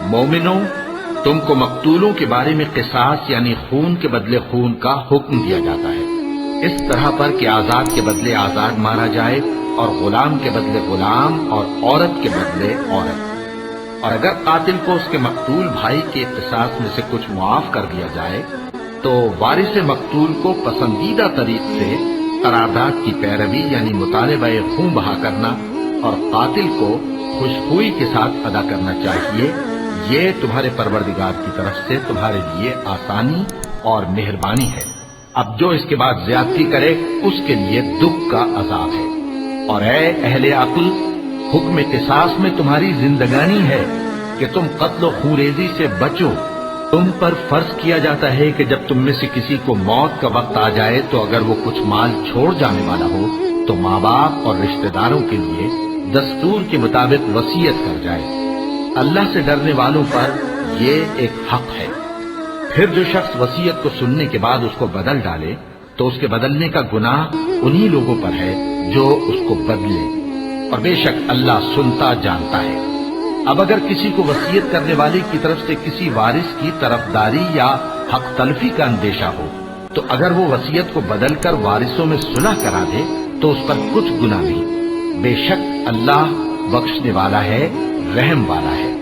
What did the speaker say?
مومنوں، تم کو مقتولوں کے بارے میں قصاص یعنی خون کے بدلے خون کا حکم دیا جاتا ہے، اس طرح پر کہ آزاد کے بدلے آزاد مارا جائے، اور غلام کے بدلے غلام، اور عورت کے بدلے عورت۔ اور اگر قاتل کو اس کے مقتول بھائی کے قصاص میں سے کچھ معاف کر دیا جائے تو وارث مقتول کو پسندیدہ طریق سے قرارداد کی پیروی یعنی مطالبہ خون بہا کرنا اور قاتل کو خوشخوئی کے ساتھ ادا کرنا چاہیے۔ یہ تمہارے پروردگار کی طرف سے تمہارے لیے آسانی اور مہربانی ہے۔ اب جو اس کے بعد زیادتی کرے اس کے لیے دکھ کا عذاب ہے۔ اور اے اہل عقل، حکم قصاص میں تمہاری زندگانی ہے کہ تم قتل و خونریزی سے بچو۔ تم پر فرض کیا جاتا ہے کہ جب تم میں سے کسی کو موت کا وقت آ جائے تو اگر وہ کچھ مال چھوڑ جانے والا ہو تو ماں باپ اور رشتہ داروں کے لیے دستور کے مطابق وصیت کر جائے۔ اللہ سے ڈرنے والوں پر یہ ایک حق ہے۔ پھر جو شخص وصیت کو سننے کے بعد اس کو بدل ڈالے تو اس کے بدلنے کا گناہ انہی لوگوں پر ہے جو اس کو بدلے، اور بے شک اللہ سنتا جانتا ہے۔ اب اگر کسی کو وصیت کرنے والے کی طرف سے کسی وارث کی طرفداری یا حق تلفی کا اندیشہ ہو تو اگر وہ وصیت کو بدل کر وارثوں میں صلح کرا دے تو اس پر کچھ گناہ نہیں، بے شک اللہ بخشنے والا ہے، رحم والا ہے۔